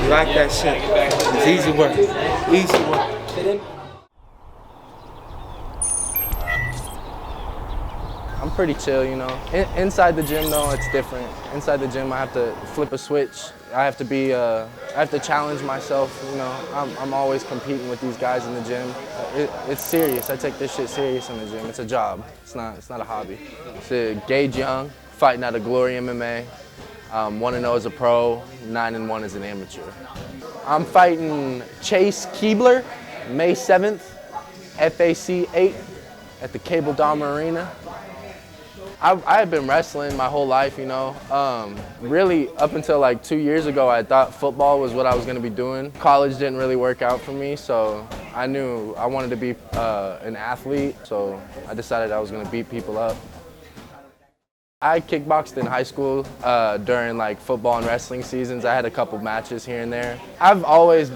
You like that shit? It's easy work. Easy work. I'm pretty chill, you know. Inside the gym, though, it's different. Inside the gym, I have to flip a switch. I have to challenge myself, you know. I'm always competing with these guys in the gym. It's serious. I take this shit serious in the gym. It's a job. It's not a hobby. It's Gage Young, fighting out of Glory MMA. 1-0 as a pro, 9-1 as an amateur. I'm fighting Chase Keebler, May 7th, FAC 8 at the Cable Dahmer Arena. I have been wrestling my whole life, you know. Really, up until like 2 years ago, I thought football was what I was going to be doing. College didn't really work out for me, so I knew I wanted to be an athlete, so I decided I was going to beat people up. I kickboxed in high school during like football and wrestling seasons. I had a couple matches here and there. I've always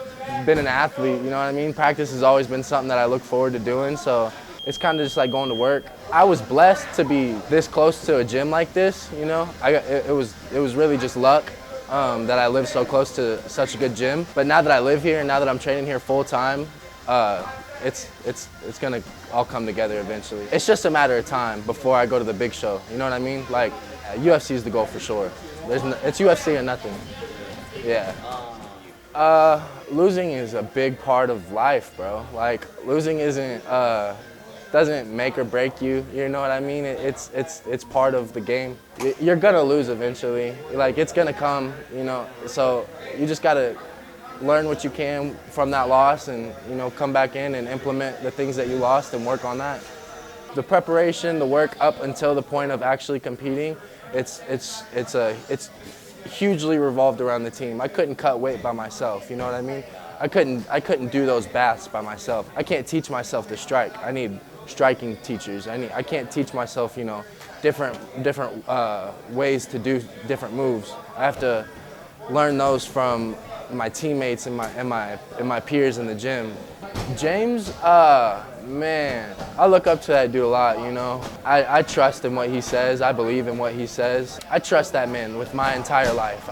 been an athlete, you know what I mean? Practice has always been something that I look forward to doing, so it's kind of just like going to work. I was blessed to be this close to a gym like this, you know? It was really just luck that I lived so close to such a good gym. But now that I live here and now that I'm training here full time, it's gonna all come together eventually. It's just a matter of time before I go to the big show, you know what I mean? Like, UFC is the goal for sure. It's UFC or nothing, yeah. Losing is a big part of life, bro. Like, losing doesn't make or break you, you know what I mean? It's part of the game. You're gonna lose eventually. Like, it's gonna come, you know, so you just gotta learn what you can from that loss and, you know, come back in and implement the things that you lost and work on that. The preparation, the work up until the point of actually competing, it's hugely revolved around the team. I couldn't cut weight by myself, you know what I mean? I couldn't do those baths by myself. I can't teach myself to strike. I need striking teachers. I can't teach myself, you know, different ways to do different moves. I have to learn those from my teammates and my peers in the gym. James, man, I look up to that dude a lot, you know. I trust in what he says. I believe in what he says. I trust that man with my entire life.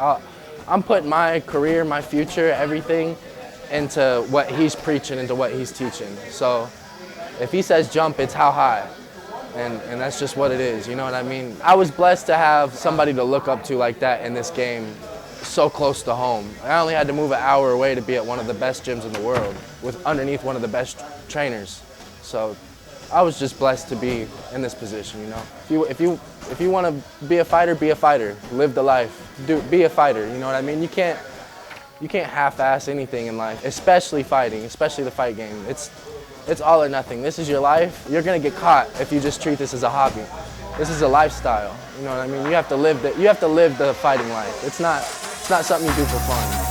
I'm putting my career, my future, everything into what he's preaching, into what he's teaching. So if he says jump, it's how high. And that's just what it is, you know what I mean? I was blessed to have somebody to look up to like that in this game, so close to home. I only had to move an hour away to be at one of the best gyms in the world, with underneath one of the best trainers. So I was just blessed to be in this position, you know? If you want to be a fighter, be a fighter. Live the life. Be a fighter, you know what I mean? You can't half-ass anything in life, especially fighting, especially the fight game. It's all or nothing. This is your life. You're gonna get caught if you just treat this as a hobby. This is a lifestyle, you know what I mean? You have to live the fighting life. It's not something you do for fun.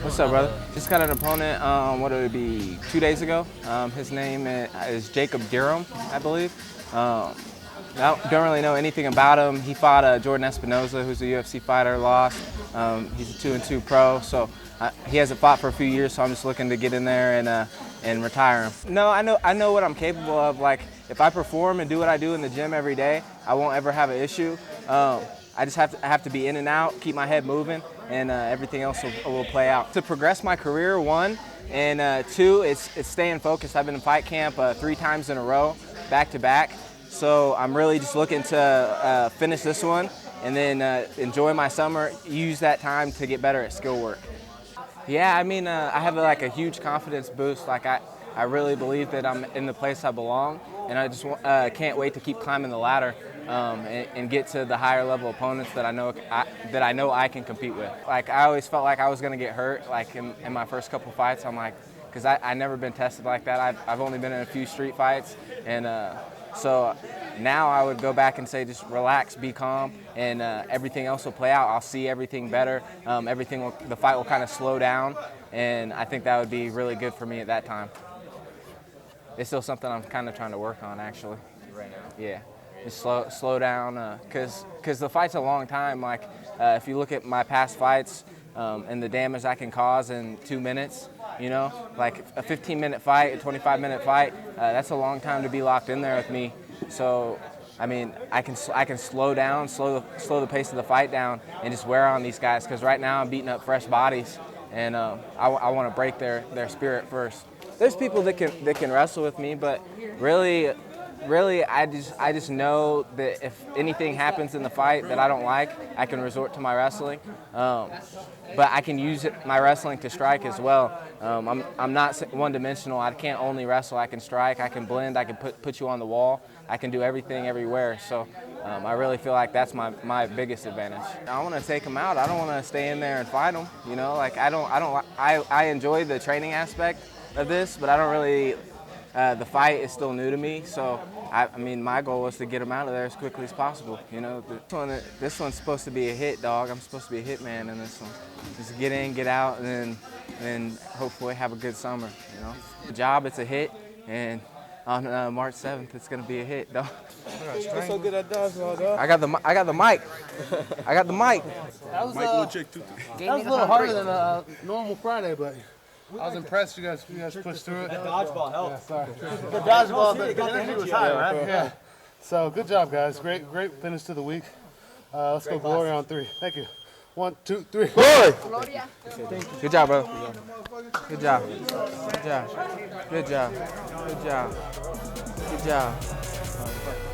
What's up, brother? Just got an opponent, what would it be, 2 days ago. His name is Jacob Durham, I believe. I don't really know anything about him. He fought Jordan Espinoza, who's a UFC fighter, lost. He's a 2-2 pro, so he hasn't fought for a few years, so I'm just looking to get in there and retire him. No, I know what I'm capable of. Like, if I perform and do what I do in the gym every day, I won't ever have an issue. I just have to be in and out, keep my head moving, and everything else will play out. To progress my career, one, And 2, it's staying focused. I've been in fight camp 3 times in a row, back to back. So I'm really just looking to finish this one and then enjoy my summer, use that time to get better at skill work. Yeah, I mean, I have like a huge confidence boost. Like I really believe that I'm in the place I belong, and I just can't wait to keep climbing the ladder and get to the higher level opponents that I know I can compete with. Like I always felt like I was gonna get hurt, like in my first couple fights. I'm like, because I never been tested like that. I've only been in a few street fights, and so now I would go back and say just relax, be calm, and everything else will play out. I'll see everything better. The fight will kind of slow down, and I think that would be really good for me at that time. It's still something I'm kind of trying to work on, actually. Right now? Yeah. Just slow down, because the fight's a long time. Like if you look at my past fights and the damage I can cause in 2 minutes, you know, like a 15-minute fight, a 25-minute fight, that's a long time to be locked in there with me. So, I mean, I can slow down, slow the pace of the fight down, and just wear on these guys. Because right now I'm beating up fresh bodies, and I want to break their spirit first. There's people that can wrestle with me, but really, I just know that if anything happens in the fight that I don't like, I can resort to my wrestling. But I can use my wrestling to strike as well. I'm not one-dimensional. I can't only wrestle. I can strike. I can blend. I can put you on the wall. I can do everything everywhere. So I really feel like that's my biggest advantage. I want to take them out. I don't want to stay in there and fight them. You know, like I enjoy the training aspect of this, but I don't really. The fight is still new to me, so I mean, my goal was to get him out of there as quickly as possible. You know, this one's supposed to be a hit, dog. I'm supposed to be a hitman in this one. Just get in, get out, and then hopefully have a good summer. You know, the job, it's a hit, and on March 7th, it's gonna be a hit, dog. You're so good at dodgeball, dog. I got the mic. I got the mic. That was a little harder than a normal Friday, but I was impressed. You guys pushed through it. The dodgeball helped. Yeah, sorry. The dodgeball, the energy was high, right? Yeah. So good job, guys. Great finish to the week. Let's go Glory on 3. Thank you. 1, 2, 3. Glory! Good job, brother. Good job. Good job. Good job. Good job. Good job.